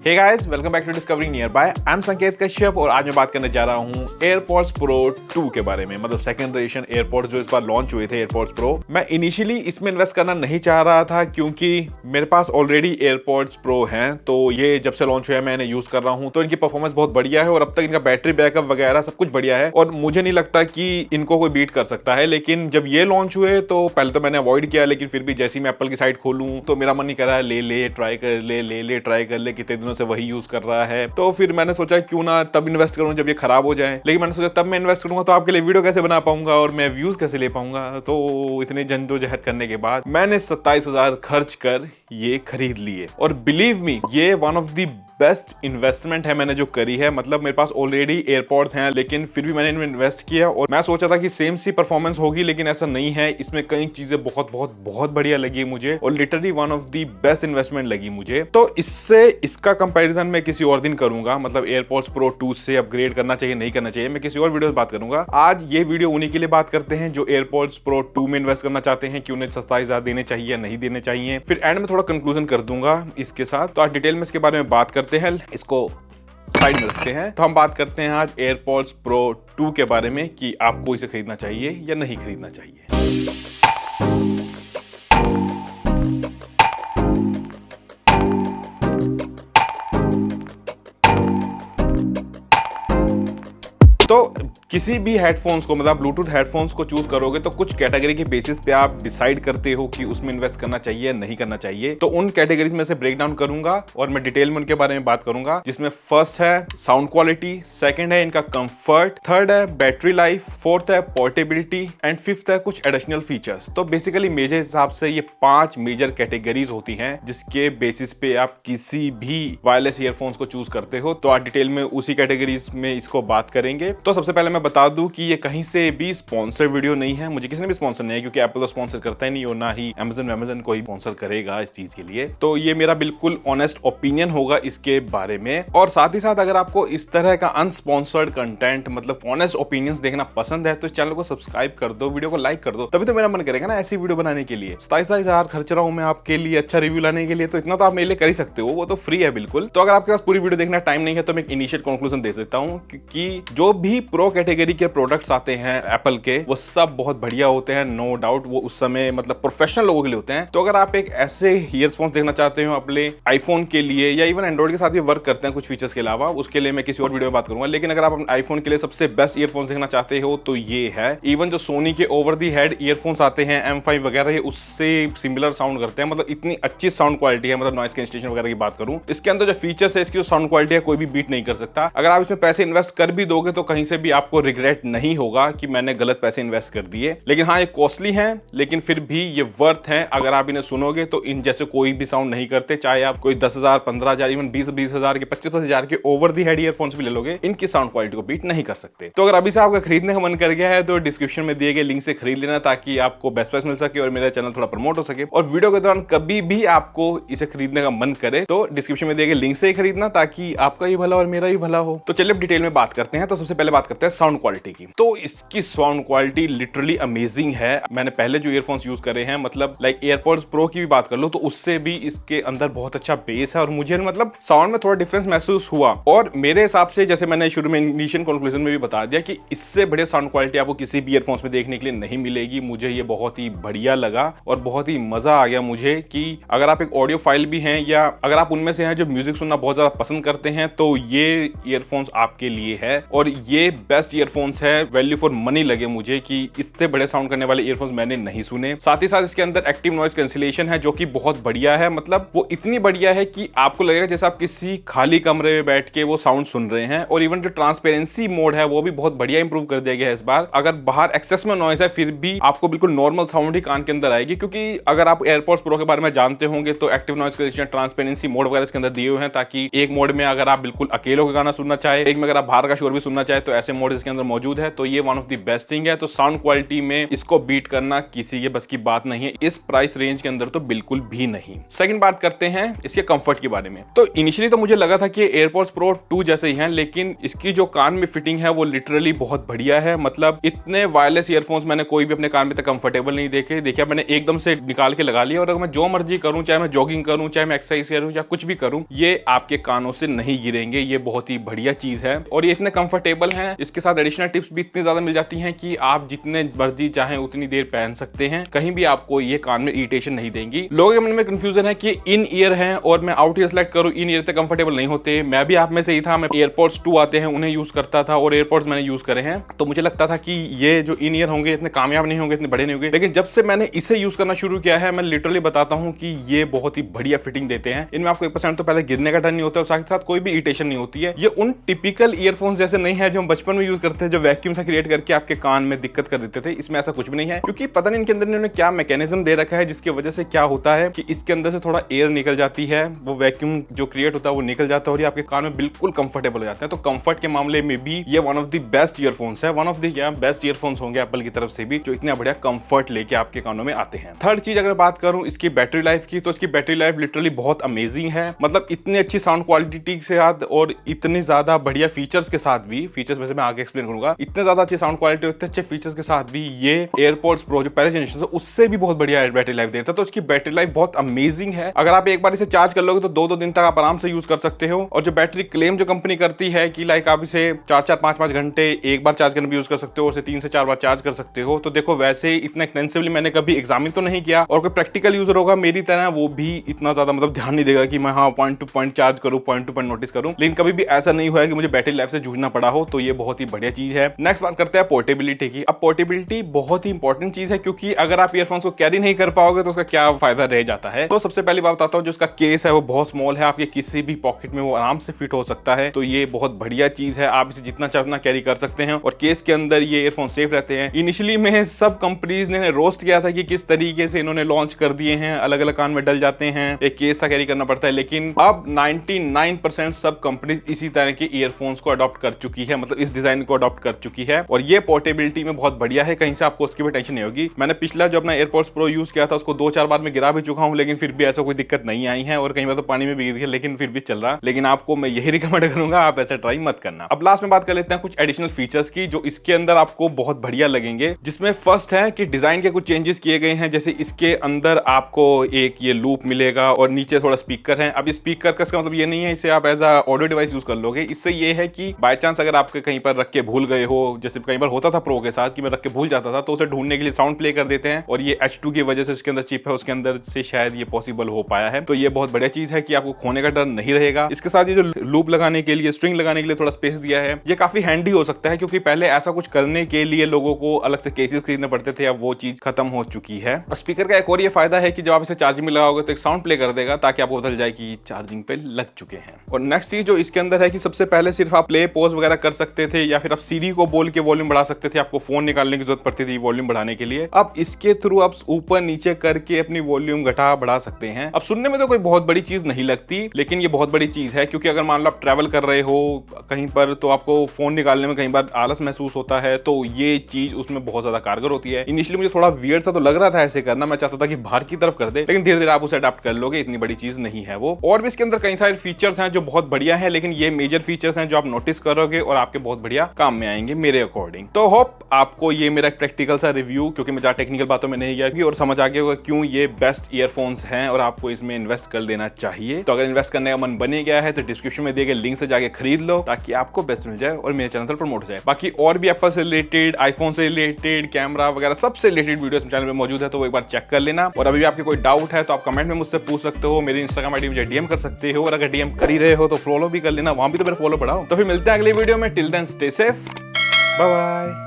Hey guys, welcome back to discovering nearby. I am Sanket Kashyap और आज मैं बात करने जा रहा हूँ एयरपॉड्स प्रो 2 के बारे में। मतलब सेकंड जनरेशन एयरपॉड्स जो इस बार लॉन्च हुए थे, एयरपॉड्स प्रो। मैं इनिशियली इसमें इन्वेस्ट करना नहीं चाह रहा था क्योंकि मेरे पास ऑलरेडी एयरपॉड्स प्रो हैं। तो ये जब से लॉन्च हुआ है मैं इन्हें यूज कर रहा हूँ, तो इनकी परफॉर्मेंस बहुत बढ़िया है और अब तक इनका बैटरी बैकअप वगैरह सब कुछ बढ़िया है और मुझे नहीं लगता कि इनको कोई बीट कर सकता है। लेकिन जब ये लॉन्च हुए तो पहले तो मैंने अवॉइड किया, लेकिन फिर भी जैसे ही मैं एप्पल की साइट खोलूं तो मेरा मन नहीं कर रहा है ले ट्राई कर ले ट्राई कर ले, कितने दिनों से वही यूज कर रहा है। तो फिर मैंने सोचा क्यों ना तब इन्वेस्ट करूं जब ये खराब हो जाए। लेकिन मैंने सोचा तब मैं इन्वेस्ट करूंगा तो आपके लिए वीडियो कैसे बना पाऊंगा और मैं व्यूज कैसे ले पाऊंगा। तो इतने जद्दोजहद करने के बाद मैंने 27,000 खर्च कर ये खरीद लिए और बिलीव मी ये one of the best investment है मैंने जो करी है। मतलब मेरे पास ऑलरेडी एयरपॉड्स हैं लेकिन फिर भी मैंने इनमें इन्वेस्ट किया और मैं सोचा था कि सेम सी परफॉर्मेंस होगी, लेकिन ऐसा नहीं है। इसमें कई चीजें बहुत बढ़िया लगी मुझे और literally one of the best investment लगी मुझे। तो इसका कंपैरिजन मैं किसी और दिन करूंगा। मतलब एयरपॉड्स प्रो 2 से अपग्रेड करना चाहिए नहीं करना चाहिए, मैं किसी और वीडियो में बात करूंगा। आज ये वीडियो उन्हीं के लिए बात करते हैं जो एयरपॉड्स प्रो 2 में इन्वेस्ट करना चाहते हैं कि उन्हें 27,000 देने चाहिए या नहीं देने चाहिए। फिर एंड में थोड़ा कंक्लूजन कर दूंगा इसके साथ। तो आज डिटेल में इसके बारे में बात करते हैं, इसको साइड में रखते हैं। तो हम बात करते हैं आज एयरपॉड्स प्रो 2 के बारे में कि आपको इसे खरीदना चाहिए या नहीं खरीदना चाहिए। तो किसी भी हेडफोन्स को, मतलब ब्लूटूथ हेडफोन्स को चूज करोगे तो कुछ कैटेगरी के बेसिस पे आप डिसाइड करते हो कि उसमें इन्वेस्ट करना चाहिए या नहीं करना चाहिए। तो उन कैटेगरीज में से ब्रेक डाउन करूंगा और मैं डिटेल में उनके बारे में बात करूंगा, जिसमें फर्स्ट है साउंड क्वालिटी, सेकंड है इनका कंफर्ट, थर्ड है बैटरी लाइफ, फोर्थ है पोर्टेबिलिटी एंड फिफ्थ है कुछ एडिशनल फीचर्स। तो बेसिकली मेरे हिसाब से ये 5 मेजर कैटेगरीज होती हैं जिसके बेसिस पे आप किसी भी वायरलेस ईयरफोन्स को चूज करते हो। तो आज डिटेल में उसी कैटेगरीज में इसको बात करेंगे। तो सबसे पहले मैं बता दूं कि ये कहीं से भी स्पॉन्सर वीडियो नहीं है, मुझे किसी ने भी स्पॉन्सर नहीं है क्योंकि एप्पल तो स्पॉन्सर करता ही नहीं और ना ही अमेज़न को ही स्पॉन्सर करेगा इस चीज के लिए। तो ये मेरा बिल्कुल ऑनेस्ट ओपिनियन होगा इसके बारे में। और साथ ही साथ अगर आपको इस तरह का अनस्पॉन्सर्ड कंटेंट, मतलब ऑनेस्ट ओपिनियंस देखना पसंद है तो चैनल को सब्सक्राइब कर दो, वीडियो को लाइक कर दो, तभी तो मेरा मन करेगा ना ऐसी वीडियो बनाने के लिए। 27,000 खर्च रहा हूं मैं आपके लिए अच्छा रिव्यू लाने के लिए, तो इतना तो आप मेरे लिए कर ही सकते हो, वो तो फ्री है बिल्कुल। तो अगर आपके पास पूरी वीडियो देखना टाइम नहीं है तो मैं एक इनिशियल कंक्लूजन दे देता हूं कि जो भी प्रो कैटेगरी के प्रोडक्ट्स आते हैं एप्पल के, वो सब बहुत बढ़िया होते हैं, नो डाउट। वो उस समय मतलब प्रोफेशनल लोगों के लिए होते हैं। तो अगर आप एक ऐसे ईयरफोन्स देखना चाहते हो अपने आईफोन के लिए या इवन एंड्रॉइड के साथ भी वर्क करते हैं कुछ फीचर्स के अलावा, उसके लिए मैं किसी और वीडियो में बात करूंगा। लेकिन अगर आप अपने आईफोन के लिए सबसे बेस्ट ईयरफोन्स देखना चाहते हो तो ये है। इवन जो सोनी के ओवर दी हेड ईयरफोन्स आते हैं M5 वगैरह, ये उससे सिमिलर साउंड करते हैं। मतलब इतनी अच्छी साउंड क्वालिटी है, मतलब नॉइस कैंसलेशन वगैरह की बात करूं, इसके अंदर जो फीचर्स है, इसकी जो साउंड क्वालिटी है, कोई भी बीट नहीं कर सकता। अगर आप इसमें पैसे इन्वेस्ट कर भी दोगे तो कहीं से भी आपको रिग्रेट नहीं होगा कि मैंने गलत पैसे इन्वेस्ट कर दिए। लेकिन हाँ, ये कॉस्टली हैं लेकिन फिर भी ये वर्थ हैं। अगर आप इन्हें सुनोगे तो इन जैसे कोई भी साउंड नहीं करते, चाहे आप कोई 10,000, 15,000, इवन 20,000 के 25,000 के ओवर दी हेड ईयरफोन्स भी ले लोगे, इनकी साउंड क्वालिटी को बीट नहीं कर सकते। तो अगर अभी से आपका खरीदने का मन कर गया है तो डिस्क्रिप्शन में दिए गए लिंक से खरीद लेना ताकि आपको बेस्ट प्राइस मिल सके और मेरा चैनल थोड़ा प्रमोट हो सके। और वीडियो के दौरान कभी भी आपको इसे खरीदने का मन करे तो डिस्क्रिप्शन में दिए गए लिंक से ही खरीदना ताकि आपका ही भला और मेरा ही भला हो। तो चलिए अब डिटेल में बात करते हैं। तो सबसे पहले बात करते हैं साउंड क्वालिटी की। तो इसकी साउंड क्वालिटी लिटरली अमेजिंग है। मैंने पहले जो ईयरफोन्स यूज करे हैं, मतलब लाइक एयरपॉड्स प्रो की भी बात कर लो तो उससे भी इसके अंदर बहुत अच्छा बेस है और मुझे मतलब साउंड में थोड़ा डिफरेंस महसूस हुआ। और मेरे हिसाब से, जैसे मैंने शुरू में इनिशियल कंक्लूजन में भी बता दिया, कि इससे बढ़िया साउंड क्वालिटी आपको किसी भी ईयरफोन्स में देखने के लिए नहीं मिलेगी। मुझे ये बहुत ही बढ़िया लगा और बहुत ही मजा आ गया मुझे कि अगर आप एक ऑडियो फाइल भी हैं या अगर आप उनमें से हैं जो म्यूजिक सुनना बहुत ज्यादा पसंद करते हैं तो ये ईयरफोन्स आपके लिए है। और ये बेस्ट ईयरफोन्स है, वैल्यू फॉर मनी लगे मुझे कि इससे बड़े साउंड करने वाले ईयरफोन्स मैंने नहीं सुने। साथ ही साथ इसके अंदर एक्टिव नॉइज कैंसिलेशन है जो कि बहुत बढ़िया है। मतलब वो इतनी बढ़िया है कि आपको लगेगा जैसे आप किसी खाली कमरे में बैठ के वो साउंड सुन रहे हैं। और इवन जो ट्रांसपेरेंसी मोड है वो भी बहुत बढ़िया इंप्रूव कर दिया गया है इस बार। अगर बाहर एक्सेस में नॉइज है फिर भी आपको बिल्कुल नॉर्मल साउंड ही कान के अंदर आएगी, क्योंकि अगर आप एयरपॉड्स प्रो के बारे में जानते होंगे तो active noise cancellation, transparency mode वगैरह इसके अंदर दिए हुए हैं ताकि एक मोड में अगर आप बिल्कुल अकेले का गाना सुनना चाहे, एक में अगर आप बाहर का शोर भी सुनना चाहे तो ऐसे मोड इसके अंदर मौजूद है, तो ये one of the best thing है। तो साउंड क्वालिटी में इसको बीट करना किसी के बस की बात नहीं है, इस प्राइस रेंज के अंदर तो बिल्कुल भी नहीं। सेकंड बात करते हैं इसके कंफर्ट के बारे में। तो इनिशियली तो मुझे लगा था कि एयरपॉड्स प्रो 2 जैसे ही हैं, लेकिन इसकी जो कान में फिटिंग है वो लिटरली बहुत बढ़िया है। मतलब इतने वायरलेस ईयरफोन्स मैंने कोई भी अपने कान में तक कंफर्टेबल नहीं देखे। देखिए मैंने एकदम से निकाल के लगा लिया और अगर मैं जो मर्जी करूं, चाहे मैं जॉगिंग करूं, चाहे मैं एक्सरसाइज करूं, या कुछ भी करूं, ये आपके कानों से नहीं गिरेंगे। ये बहुत ही बढ़िया चीज है और ये इतने कंफर्टेबल हैं। इसके साथ एडिशनल टिप्स भी इतनी ज्यादा मिल जाती हैं कि आप जितने मर्जी चाहें उतनी देर पहन सकते हैं, कहीं भी आपको ये कान में इरिटेशन नहीं देंगी। लोगों के मन में कंफ्यूजन है कि इन ईयर है और मैं आउट ईयर सेलेक्ट करूं, इन ईयर तक कंफर्टेबल नहीं होते। मैं भी आप में से ही था, मैं एयरपॉड्स 2 आते हैं उन्हें यूज करता था और एयरपॉड्स मैंने यूज करे हैं, तो मुझे लगता था कि ये जो इन ईयर होंगे इतने कामयाब नहीं होंगे, इतने बड़े नहीं होंगे। लेकिन जब से मैंने इसे यूज करना शुरू किया है, मैं लिटरली बताता हूं कि ये बहुत ही बढ़िया फिटिंग देते हैं। इनमें आपको 1% तो पहले गिरने का डर नहीं होता और साथ ही साथ कोई भी इरिटेशन नहीं होती है। ये उन टिपिकल ईयरफोन्स जैसे नहीं है जो हम बचपन में यूज करते हैं, जो वैक्यूम सा क्रिएट करके आपके कान में दिक्कत कर देते थे। इसमें ऐसा कुछ भी नहीं है, क्योंकि पता नहीं इनके अंदर इन्होंने क्या मैकेनिज्म दे रखा है जिसकी वजह से क्या होता है कि इसके अंदर से थोड़ा एयर निकल जाती है, वो वैक्यूम जो क्रिएट होता है वो निकल जाता है और ये आपके कान में बिल्कुल कंफर्टेबल हो जाते हैं। तो कंफर्ट के मामले में भी ये one of the best earphones है, one of the best earphones होंगे एप्पल की तरफ से भी, जो इतना बढ़िया कंफर्ट लेके आपके कानों में आते हैं। थर्ड चीज अगर बात करूं इसकी बैटरी लाइफ की, तो इसकी बैटरी लाइफ लिटरली बहुत अमेजिंग है। मतलब इतनी अच्छी साउंड क्वालिटी के साथ और इतनी ज्यादा बढ़िया फीचर्स के साथ भी, फीचर्स में से मैं आगे एक्सप्लेन करूंगा, इतने ज्यादा अच्छी साउंड क्वालिटी, इतने अच्छे फीचर्स के साथ भी ये एयरपॉड्स प्रो जो पहले जनरेशन है उससे भी बहुत बढ़िया बैटरी लाइफ देता है। तो इसकी बैटरी लाइफ बहुत अमेजिंग है। अगर आप एक बार इसे चार्ज कर लोगे तो 2-2 दिन तक आप आराम से यूज कर सकते हो। और जो बैटरी क्लेम जो कंपनी करती है कि लाइक आप इसे 4-4, 5-5 घंटे एक बार चार्ज करने भी यूज कर सकते हो और 3 से 4 बार चार्ज कर सकते हो, तो देखो वैसे इतना एक्सटेंसिवली मैंने कभी एग्जामिन तो नहीं किया और कोई प्रैक्टिकल यूजर होगा मेरी तरह वो भी इतना ज्यादा मतलब ध्यान नहीं देगा कि मैं हाँ पॉइंट टू पॉइंट चार्ज करूँ, पॉइंट टू पॉइंट नोटिस करूँ। लेकिन कभी भी ऐसा नहीं हुआ है कि मुझे बैटरी लाइफ से जूझना पड़ा हो, तो ये बहुत ही बढ़िया चीज है। नेक्स्ट बात करते हैं पोर्टेबिलिटी की। अब पोर्टेबिलिटी बहुत ही इंपॉर्टेंट चीज है, क्योंकि अगर आप ईयरफोन्स को कैरी नहीं कर पाओगे तो उसका क्या फायदा रह जाता है। तो सबसे पहली बात बताता हूँ, जो उसका केस है वो बहुत स्मॉल है, आपके किसी भी पॉकेट में वो आराम से फिट हो सकता है। तो ये बहुत बढ़िया चीज है, आप इसे जितना चाहे उतना कैरी कर सकते हैं और केस के अंदर ये ईयरफोन सेफ रहते हैं। इनिशियली में सब कंपनीज ने रोस्ट किया था कि किस तरीके से इन्होंने लॉन्च कर दिए हैं, अलग अलग कान में डल जाते हैं, एक केस सा कैरी करना पड़ता है। लेकिन अब 99% सब कंपनीज इसी तरह के ईयरफोन्स को अडॉप्ट कर चुकी है, मतलब इस डिजाइन को अडॉप्ट कर चुकी है और ये पोर्टेबिलिटी में बहुत बढ़िया है। कहीं से आपको उसकी भी टेंशन नहीं होगी। मैंने पिछला जो अपना एयरपॉड्स प्रो यूज किया था उसको 2-4 बार में गिरा भी चुका हूं, लेकिन फिर भी ऐसा कोई दिक्कत नहीं आई है और कहीं बार तो पानी में भी गिर गया, लेकिन फिर भी चल रहा। लेकिन आपको मैं यही रिकमेंड करूंगा, आप ऐसा ट्राई मत करना। अब लास्ट में बात कर लेते हैं कुछ एडिशनल फीचर्स की जो इसके अंदर आपको बहुत बढ़िया लगेंगे, जिसमें फर्स्ट है कि डिजाइन के कुछ चेंजेस किए गए हैं। जैसे इसके अंदर आपको एक ये लूप मिलेगा और नीचे थोड़ा स्पीकर है। अब स्पीकर का इसका मतलब ये नहीं है इसे आप as a audio device use कर लोगे। इससे ये है कि बाय चांस अगर आपके कहीं पर रख के भूल गए हो, जैसे कई बार होता था प्रो के साथ कि मैं रख के भूल जाता था, तो उसे ढूंढने के लिए साउंड प्ले कर देते हैं और ये H2 की वजह से इसके अंदर चिप है, उसके अंदर से शायद ये पॉसिबल हो पाया है। तो ये बहुत बढ़िया चीज है कि आपको खोने का डर नहीं रहेगा। इसके साथ ये जो लूप लगाने के लिए, स्ट्रिंग लगाने के लिए थोड़ा स्पेस दिया है, ये काफी हैंडी हो सकता है, क्योंकि पहले ऐसा कुछ करने के लिए लोगों को अलग से केसेस खरीदने पड़ते थे, अब वो चीज खत्म हो चुकी है। और स्पीकर का एक और ये फायदा है कि जब आप इसे चार्जिंग में लगाओगे तो एक साउंड प्ले कर देगा, ताकि आपको पता चल जाए कि चार्जिंग पे लग चुके हैं। और नेक्स्ट चीज जो इसके अंदर है कि सबसे पहले सिर्फ आप प्ले पॉज वगैरह कर सकते थे या फिर आप सीरी को बोल के वॉल्यूम बढ़ा सकते थे, आपको फोन निकालने की जरूरत पड़ती थी वॉल्यूम बढ़ाने के लिए। अब इसके थ्रू आप ऊपर नीचे करके अपनी वॉल्यूम घटा बढ़ा सकते हैं। अब सुनने में तो कोई बहुत बड़ी चीज नहीं लगती, लेकिन ये बहुत बड़ी चीज है, क्योंकि अगर मान लो आप ट्रैवल कर रहे हो कहीं पर तो आपको फोन निकालने में कई बार आलस महसूस होता है, तो ये चीज उसमें बहुत ज्यादा कारगर होती है। इनिशियली मुझे थोड़ा वियर्ड सा तो लग रहा था ऐसे करना, मैं चाहता था कि बाहर की तरफ कर दे, लेकिन धीरे धीरे आप उसे अडॉप्ट कर लोगे, इतनी बड़ी चीज नहीं है वो। और भी इसके अंदर कई सारे फीचर्स हैं जो बहुत बढ़िया है, लेकिन ये मेजर फीचर्स हैं जो आप नोटिस करोगे और आपके बहुत बढ़िया काम में आएंगे मेरे अकॉर्डिंग। तो होप आपको ये मेरा प्रैक्टिकल सा रिव्यू, क्योंकि मैं ज्यादा टेक्निकल बातों में नहीं गया, और समझ आ गया होगा क्यों ये बेस्ट ईयरफोन्स हैं और आपको इसमें इन्वेस्ट कर लेना चाहिए। तो अगर इन्वेस्ट करने का मन बने गया है तो डिस्क्रिप्शन में दिए गए लिंक से जाके खरीद लो, ताकि आपको बेस्ट मिल जाए और मेरे चैनल पर प्रमोट हो जाए। बाकी और भी एप्पल से रिलेटेड, आईफोन से रिलेटेड, कैमरा वगैरह सबसे रिलेटेड वीडियोस चैनल में मौजूद है, तो वो एक बार चेक कर लेना। और अभी भी आपके कोई डाउट है तो आप कमेंट में मुझसे पूछ सकते हो, मेरी इंस्टाग्राम आईडी मुझे डीएम कर सकते हो, और अगर डीएम कर ही रहे हो तो फॉलो भी कर लेना, वहां भी तो मेरा फॉलो बढ़ाओ। तो फिर मिलते हैं अगले वीडियो में। Till then stay safe, bye bye.